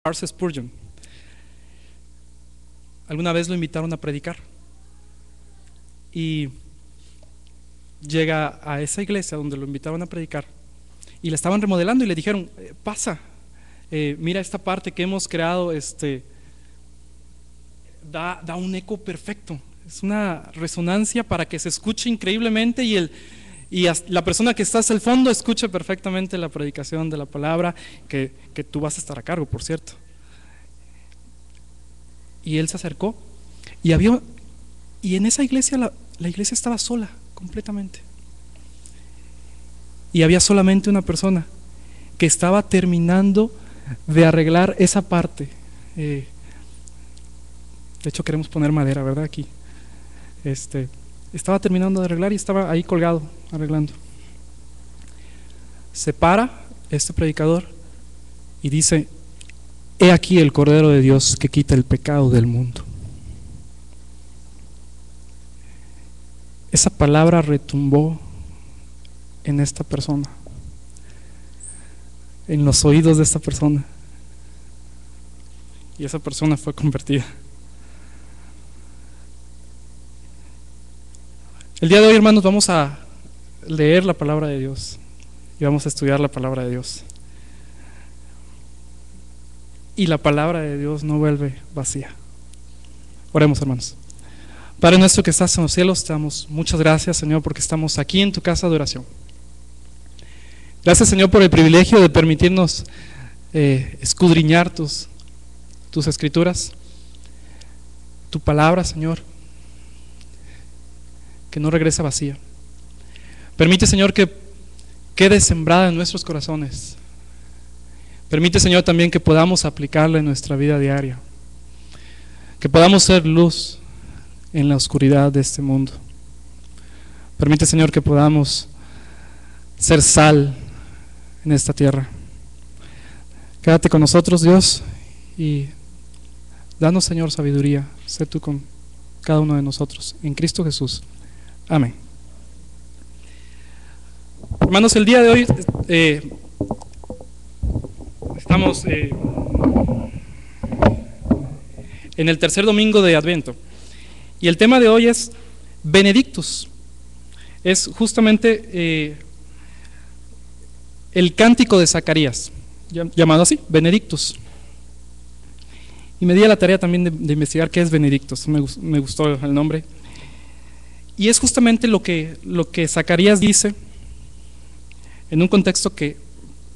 Charles Spurgeon. Alguna vez lo invitaron a predicar y llega a esa iglesia donde lo invitaron a predicar y la estaban remodelando y le dijeron, pasa, mira esta parte que hemos creado, da un eco perfecto, es una resonancia para que se escuche increíblemente y la persona que está hacia el fondo escuche perfectamente la predicación de la palabra, que tú vas a estar a cargo, por cierto. Y él se acercó y en esa iglesia la iglesia estaba sola completamente, y había solamente una persona que estaba terminando de arreglar esa parte. De hecho queremos poner madera, ¿verdad? Aquí estaba terminando de arreglar y estaba ahí colgado arreglando. Se para este predicador y dice: he aquí el Cordero de Dios que quita el pecado del mundo. Esa palabra retumbó en esta persona, en los oídos de esta persona, y esa persona fue convertida. El día de hoy, hermanos, vamos a leer la palabra de Dios y vamos a estudiar la palabra de Dios. Y la palabra de Dios no vuelve vacía. Oremos, hermanos. Padre nuestro que estás en los cielos, te damos muchas gracias, Señor, porque estamos aquí en tu casa de oración. Gracias, Señor, por el privilegio de permitirnos escudriñar tus escrituras, tu palabra, Señor, que no regresa vacía. Permite, Señor, que quede sembrada en nuestros corazones. Permite, Señor, también que podamos aplicarla en nuestra vida diaria, que podamos ser luz en la oscuridad de este mundo. Permite, Señor, que podamos ser sal en esta tierra. Quédate con nosotros, Dios, y danos, Señor, sabiduría. Sé tú con cada uno de nosotros, en Cristo Jesús. Amén. Hermanos, el día de hoy estamos en el tercer domingo de Adviento y el tema de hoy es Benedictus. Es justamente el cántico de Zacarías, llamado así, Benedictus. Y me di a la tarea también de investigar qué es Benedictus. Me gustó el nombre. Y es justamente lo que Zacarías dice en un contexto que,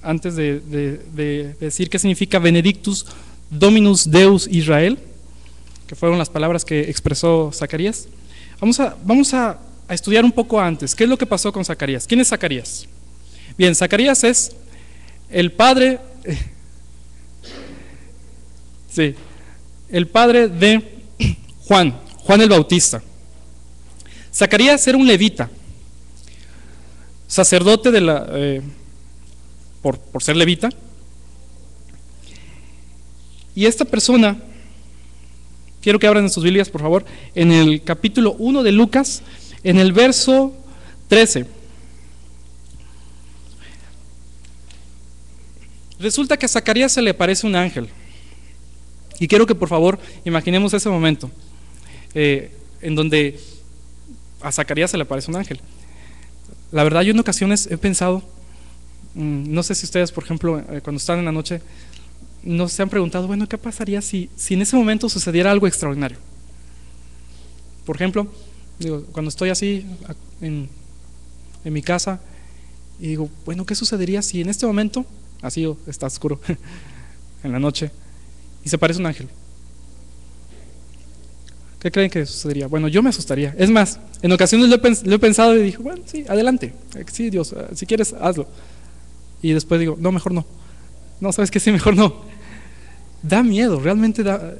antes de decir qué significa Benedictus Dominus Deus Israel, que fueron las palabras que expresó Zacarías, vamos a estudiar un poco antes. ¿Qué es lo que pasó con Zacarías? ¿Quién es Zacarías? Bien, Zacarías es el padre, el padre de Juan el Bautista. Zacarías era un levita, sacerdote por ser levita, y esta persona, quiero que abran en sus Biblias, por favor, en el capítulo 1 de Lucas, en el verso 13. Resulta que a Zacarías se le aparece un ángel, y quiero que por favor imaginemos ese momento en donde a Zacarías se le aparece un ángel. La verdad, yo en ocasiones he pensado, no sé si ustedes, por ejemplo, cuando están en la noche, no se han preguntado, bueno, ¿qué pasaría si en ese momento sucediera algo extraordinario? Por ejemplo, cuando estoy así en mi casa y digo, bueno, ¿qué sucedería si en este momento, así está oscuro en la noche, y se aparece un ángel? ¿Qué creen que sucedería? Bueno, yo me asustaría. Es más, en ocasiones lo he pensado y dije, bueno, sí, adelante, sí, Dios, si quieres, hazlo. Y después digo, no, mejor no. No, ¿sabes qué? Sí, mejor no. Da miedo, realmente da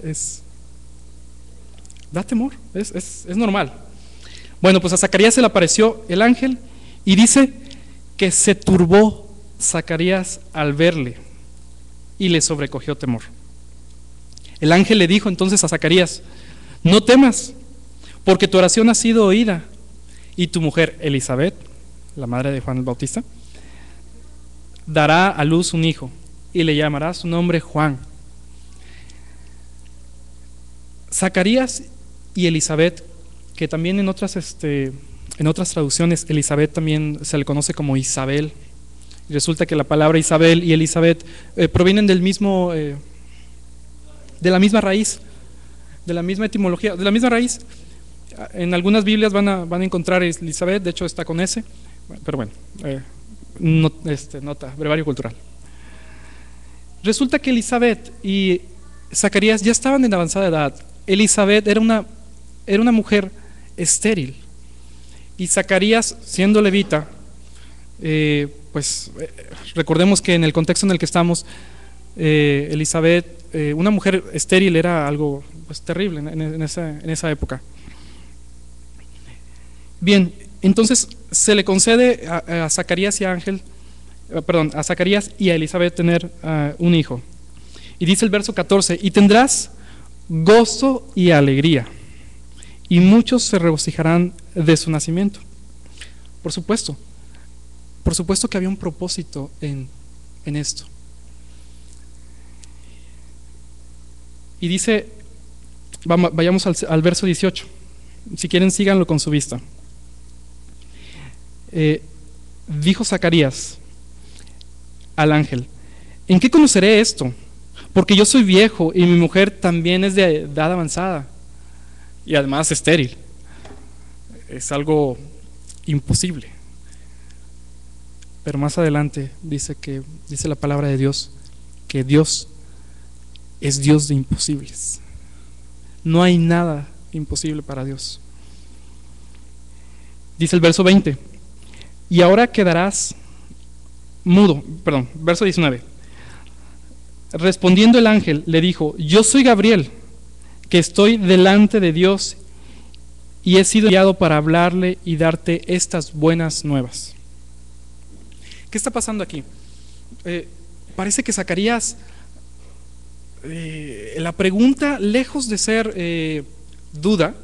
temor, es normal. Bueno, pues a Zacarías se le apareció el ángel y dice que se turbó Zacarías al verle y le sobrecogió temor. El ángel le dijo entonces a Zacarías: no temas, porque tu oración ha sido oída, y tu mujer Elizabeth, la madre de Juan el Bautista, dará a luz un hijo, y le llamará su nombre Juan. Zacarías y Elizabeth, que también en otras traducciones Elizabeth también se le conoce como Isabel. Y resulta que la palabra Isabel y Elizabeth provienen del mismo, de la misma raíz, de la misma etimología, de la misma raíz. En algunas Biblias van a encontrar Elizabeth, de hecho está con S, pero bueno, nota, brevario cultural. Resulta que Elizabeth y Zacarías ya estaban en avanzada edad. Elizabeth era una mujer estéril y Zacarías, siendo levita, recordemos que en el contexto en el que estamos, Elizabeth, una mujer estéril era algo pues terrible en esa época. Bien, entonces se le concede a Zacarías y a Zacarías y a Elizabeth tener un hijo. Y dice el verso 14: y tendrás gozo y alegría, y muchos se regocijarán de su nacimiento. Por supuesto que había un propósito en esto. Y dice, vayamos al verso 18. Si quieren, síganlo con su vista. Dijo Zacarías al ángel: ¿en qué conoceré esto? Porque yo soy viejo y mi mujer también es de edad avanzada y además estéril. Es algo imposible. Pero más adelante dice la palabra de Dios que Dios es Dios de imposibles. No hay nada imposible para Dios. Dice el verso 20: y ahora quedarás mudo. Verso 19. Respondiendo el ángel le dijo: yo soy Gabriel, que estoy delante de Dios y he sido enviado para hablarle y darte estas buenas nuevas. ¿Qué está pasando aquí? Parece que Zacarías, la pregunta, lejos de ser duda,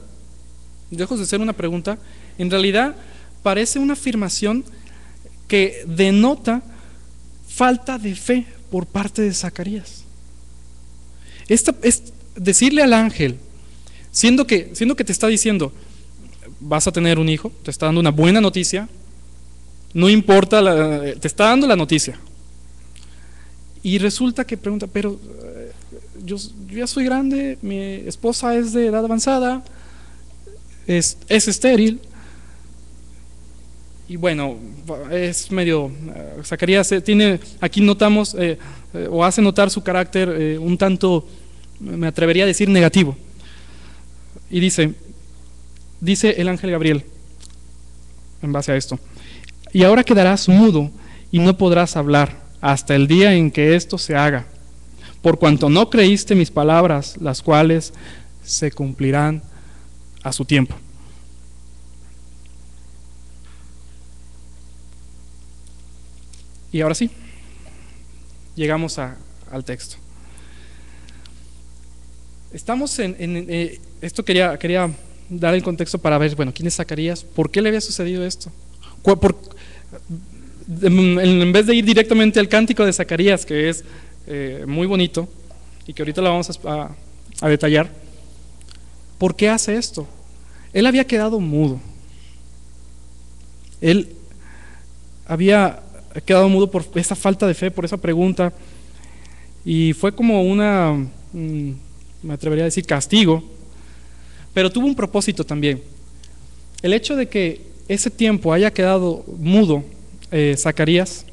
lejos de ser una pregunta, en realidad parece una afirmación que denota falta de fe por parte de Zacarías. Es decirle al ángel, siendo que te está diciendo vas a tener un hijo, te está dando una buena noticia, no importa, te está dando la noticia, y resulta que pregunta, pero yo ya soy grande, mi esposa es de edad avanzada, es estéril. Y bueno, es medio, Zacarías tiene, aquí notamos, o hace notar su carácter un tanto, me atrevería a decir, negativo. Y dice el ángel Gabriel, en base a esto: y ahora quedarás mudo y no podrás hablar hasta el día en que esto se haga, por cuanto no creíste mis palabras, las cuales se cumplirán a su tiempo. Y ahora sí, llegamos al texto. Estamos esto quería dar el contexto para ver, bueno, ¿quién es Zacarías? ¿Por qué le había sucedido esto? En vez de ir directamente al cántico de Zacarías, que es muy bonito y que ahorita lo vamos a detallar, ¿por qué hace esto? Él había quedado mudo. Él había quedado mudo por esa falta de fe, por esa pregunta, y fue como me atrevería a decir, castigo, pero tuvo un propósito también. El hecho de que ese tiempo haya quedado mudo Zacarías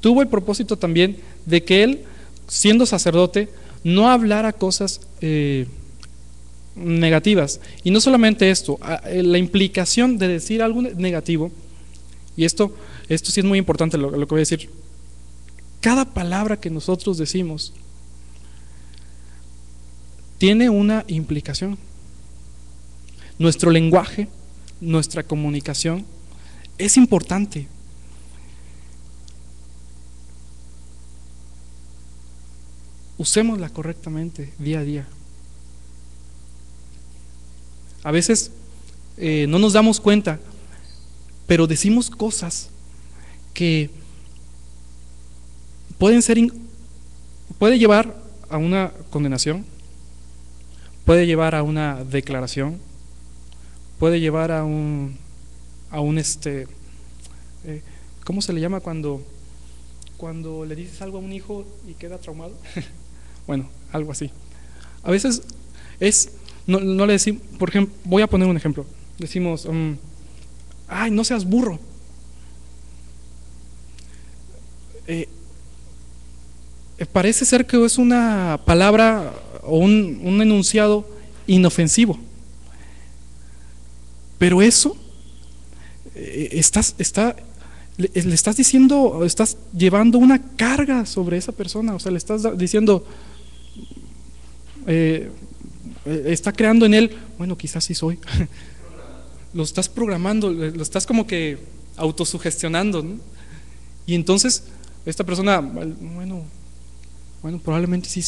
tuvo el propósito también de que él, siendo sacerdote, no hablara cosas negativas. Y no solamente esto, la implicación de decir algo negativo, y esto sí es muy importante lo que voy a decir. Cada palabra que nosotros decimos tiene una implicación. Nuestro lenguaje, nuestra comunicación es importante. Usémosla correctamente día a día. A veces no nos damos cuenta, pero decimos cosas que puede llevar a una condenación, puede llevar a una declaración, puede llevar a un ¿cómo se le llama cuando le dices algo a un hijo y queda traumado? Bueno, algo así. A veces no le decimos, por ejemplo, voy a poner un ejemplo. Decimos, ay, no seas burro. Parece ser que es una palabra o un enunciado inofensivo. Pero eso le estás diciendo, estás llevando una carga sobre esa persona. O sea, le estás diciendo, está creando en él, bueno, quizás sí soy. Lo estás programando, lo estás como que autosugestionando, ¿no? Y entonces esta persona, bueno, probablemente sí,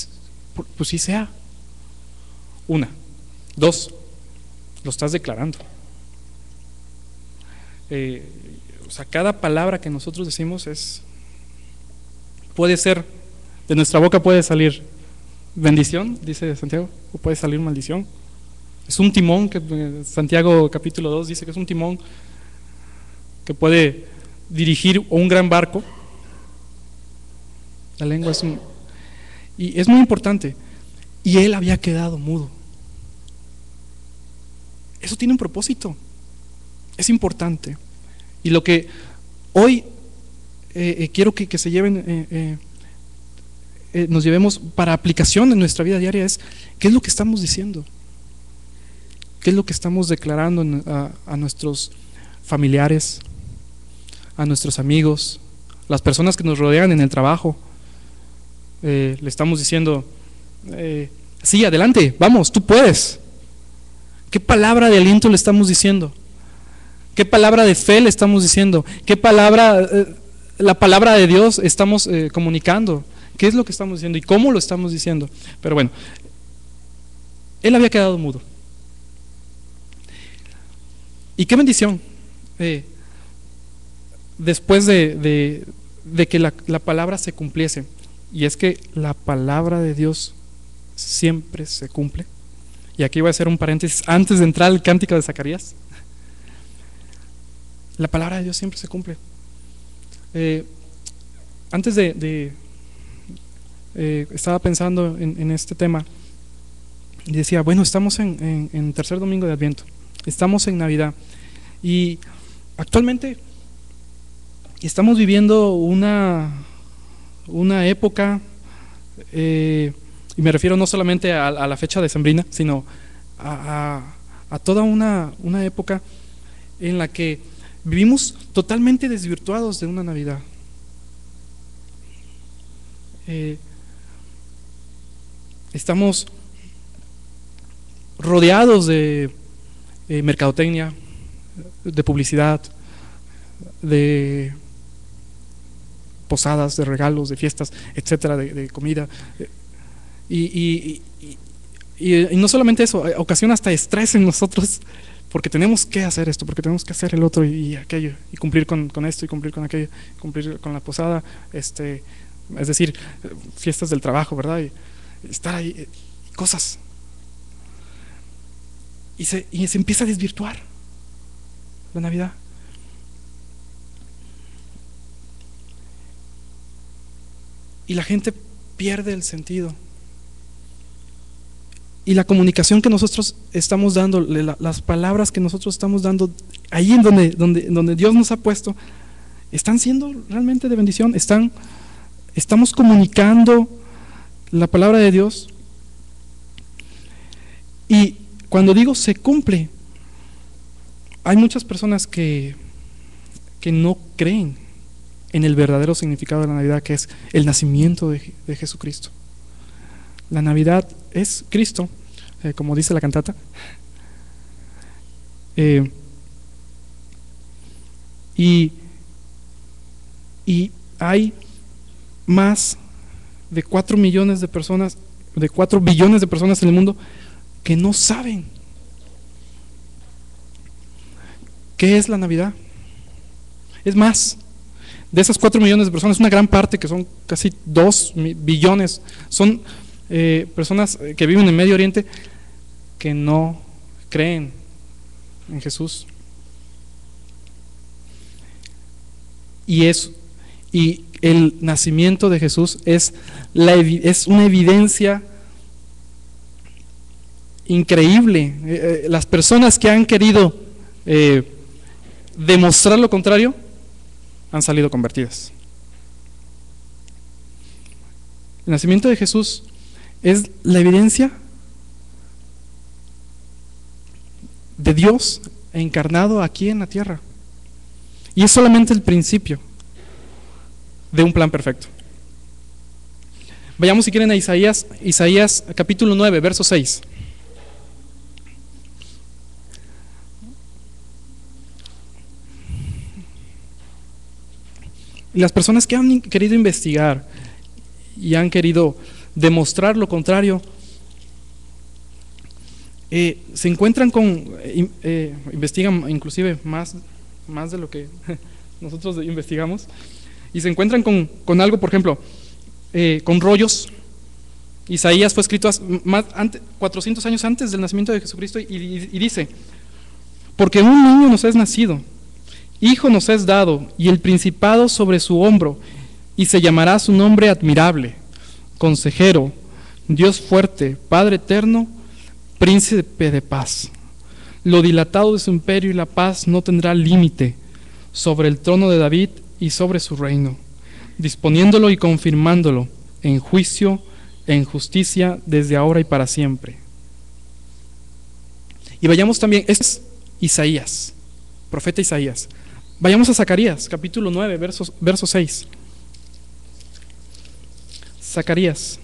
pues sí sea. Una. Dos, lo estás declarando. O sea, cada palabra que nosotros decimos puede ser, de nuestra boca puede salir bendición, dice Santiago, o puede salir maldición. Es un timón, que Santiago capítulo 2 dice que es un timón que puede dirigir un gran barco. La lengua y es muy importante. Y él había quedado mudo. Eso tiene un propósito. Es importante. Y lo que hoy quiero que se lleven, nos llevemos para aplicación en nuestra vida diaria es: ¿qué es lo que estamos diciendo? ¿Qué es lo que estamos declarando a nuestros familiares, a nuestros amigos, las personas que nos rodean en el trabajo? Le estamos diciendo, sí, adelante, vamos, tú puedes. ¿Qué palabra de aliento le estamos diciendo? ¿Qué palabra de fe le estamos diciendo? ¿Qué palabra, la palabra de Dios estamos comunicando? ¿Qué es lo que estamos diciendo y cómo lo estamos diciendo? Pero bueno, él había quedado mudo. Y qué bendición, después de que la palabra se cumpliese. Y es que la palabra de Dios siempre se cumple. Y aquí voy a hacer un paréntesis antes de entrar al cántico de Zacarías. La palabra de Dios siempre se cumple. Antes estaba pensando en este tema y decía, bueno, estamos en tercer domingo de Adviento, estamos en Navidad y actualmente estamos viviendo una época, y me refiero no solamente a la fecha decembrina, sino a toda una época en la que vivimos totalmente desvirtuados de una Navidad. Estamos rodeados de mercadotecnia, de publicidad, de posadas, de regalos, de fiestas, etcétera, de comida. Y no solamente eso, ocasiona hasta estrés en nosotros, porque tenemos que hacer esto, porque tenemos que hacer el otro y aquello, y cumplir con esto y cumplir con aquello, cumplir con la posada, es decir, fiestas del trabajo, ¿verdad? Y estar ahí, cosas. Y se empieza a desvirtuar la Navidad. Y la gente pierde el sentido. Y la comunicación que nosotros estamos dando, las palabras que nosotros estamos dando, ahí en donde Dios nos ha puesto, están siendo realmente de bendición. Estamos comunicando la palabra de Dios. Y cuando digo se cumple, hay muchas personas que no creen en el verdadero significado de la Navidad, que es el nacimiento de Jesucristo. La Navidad es Cristo, como dice la cantata. Y hay más de 4 millones de personas, de 4 billones de personas en el mundo que no saben qué es la Navidad. Es más, de esas 4 millones de personas, una gran parte, que son casi 2 billones, son personas que viven en Medio Oriente, que no creen en Jesús. Y el nacimiento de Jesús es una evidencia increíble. Las personas que han querido demostrar lo contrario han salido convertidas. El nacimiento de Jesús es la evidencia de Dios encarnado aquí en la tierra. Y es solamente el principio de un plan perfecto. Vayamos si quieren a Isaías capítulo 9, verso 6. Y las personas que han querido investigar y han querido demostrar lo contrario, se encuentran investigan inclusive más de lo que nosotros investigamos, y se encuentran con algo, por ejemplo, con rollos. Isaías fue escrito 400 años antes del nacimiento de Jesucristo, y dice: porque un niño nos es nacido, hijo nos es dado, y el principado sobre su hombro, y se llamará su nombre admirable, consejero, Dios fuerte, Padre eterno, príncipe de paz. Lo dilatado de su imperio y la paz no tendrá límite sobre el trono de David y sobre su reino, disponiéndolo y confirmándolo en juicio, en justicia, desde ahora y para siempre. Y vayamos también, este es Isaías, profeta Isaías. Vayamos a Zacarías, capítulo 9, verso 6. Zacarías.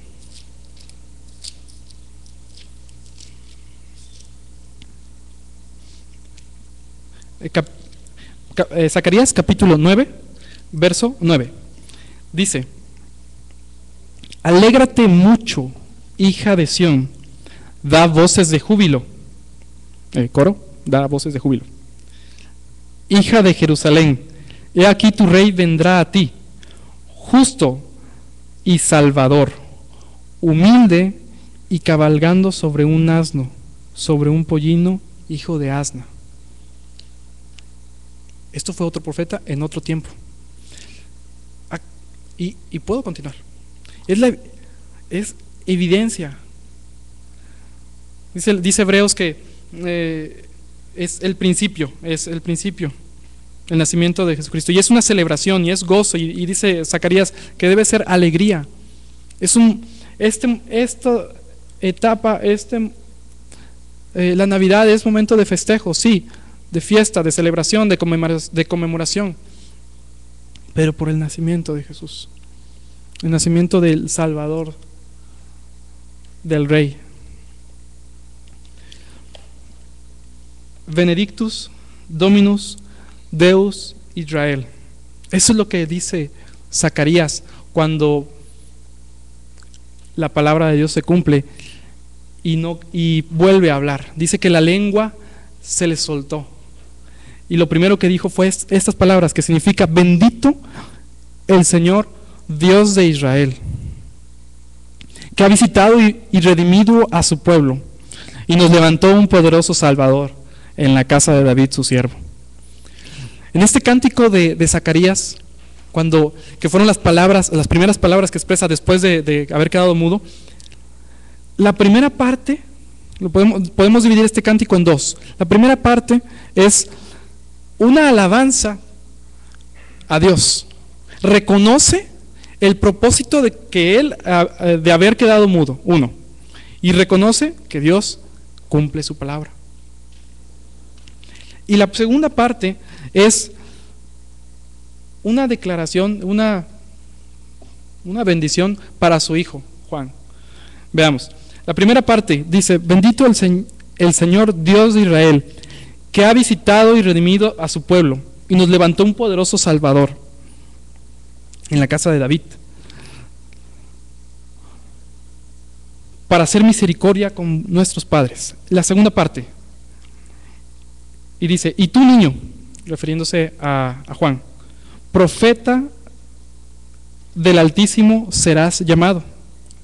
Zacarías capítulo 9, verso 9. Dice: alégrate mucho, hija de Sión, da voces de júbilo. Coro, da voces de júbilo. Hija de Jerusalén, he aquí tu rey vendrá a ti, justo y salvador, humilde y cabalgando sobre un asno, sobre un pollino, hijo de asna. Esto fue otro profeta en otro tiempo. Y puedo continuar. Es evidencia. Dice Hebreos que es el principio, el nacimiento de Jesucristo. Y es una celebración y es gozo. Y dice Zacarías que debe ser alegría. Esta etapa, la Navidad es momento de festejo, sí, de fiesta, de celebración, de conmemoración, pero por el nacimiento de Jesús, el nacimiento del Salvador, del Rey. Benedictus Dominus Deus Israel. Eso es lo que dice Zacarías cuando la palabra de Dios se cumple y vuelve a hablar. Dice que la lengua se le soltó. Y lo primero que dijo fue estas palabras, que significa: bendito el Señor Dios de Israel, que ha visitado y redimido a su pueblo, y nos levantó un poderoso Salvador en la casa de David su siervo. En este cántico de Zacarías, que fueron las primeras palabras que expresa después de haber quedado mudo, la primera parte, podemos dividir este cántico en dos. La primera parte es una alabanza a Dios. Reconoce el propósito de haber quedado mudo, uno, y reconoce que Dios cumple su palabra. Y la segunda parte es una declaración, una bendición para su hijo Juan. Veamos. La primera parte dice: bendito el Señor Dios de Israel, que ha visitado y redimido a su pueblo, y nos levantó un poderoso Salvador en la casa de David, para hacer misericordia con nuestros padres. La segunda parte, y dice: y tú, niño, refiriéndose a Juan, profeta del Altísimo serás llamado.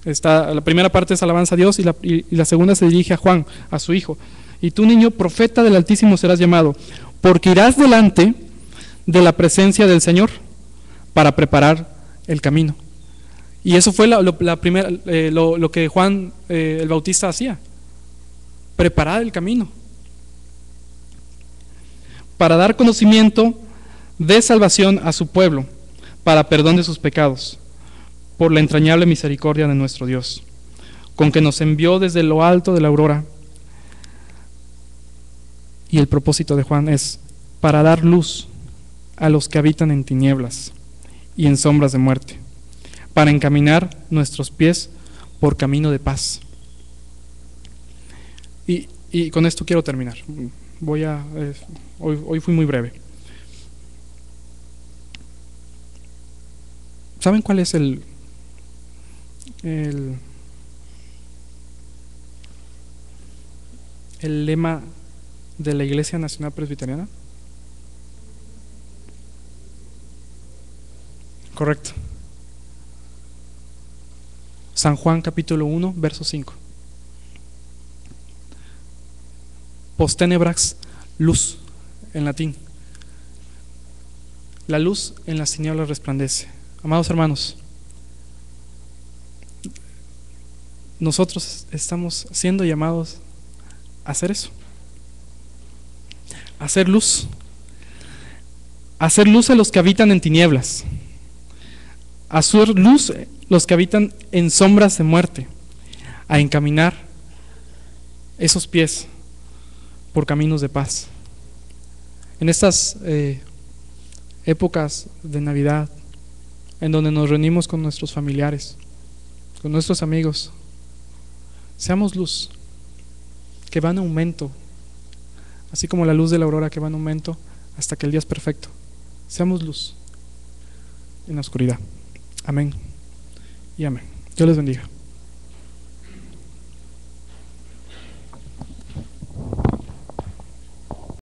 La primera parte es alabanza a Dios y la segunda se dirige a Juan, a su hijo. Y tú, niño, profeta del Altísimo serás llamado, porque irás delante de la presencia del Señor para preparar el camino. Y eso fue lo que Juan el Bautista hacía, preparar el camino, para dar conocimiento de salvación a su pueblo, para perdón de sus pecados, por la entrañable misericordia de nuestro Dios, con que nos envió desde lo alto de la aurora. Y el propósito de Juan es para dar luz a los que habitan en tinieblas y en sombras de muerte, para encaminar nuestros pies por camino de paz. Y con esto quiero terminar. Hoy fui muy breve. ¿Saben cuál es el lema de la Iglesia Nacional Presbiteriana? Correcto. San Juan capítulo 1, verso 5. Post tenebrax, luz, en latín. La luz en las tinieblas resplandece. Amados hermanos, nosotros estamos siendo llamados a hacer eso, a hacer luz a los que habitan en tinieblas, a hacer luz los que habitan en sombras de muerte, a encaminar esos pies por caminos de paz. En estas épocas de Navidad, en donde nos reunimos con nuestros familiares, con nuestros amigos, seamos luz, que va en aumento, así como la luz de la aurora que va en aumento hasta que el día es perfecto. Seamos luz en la oscuridad. Amén y amén. Dios les bendiga.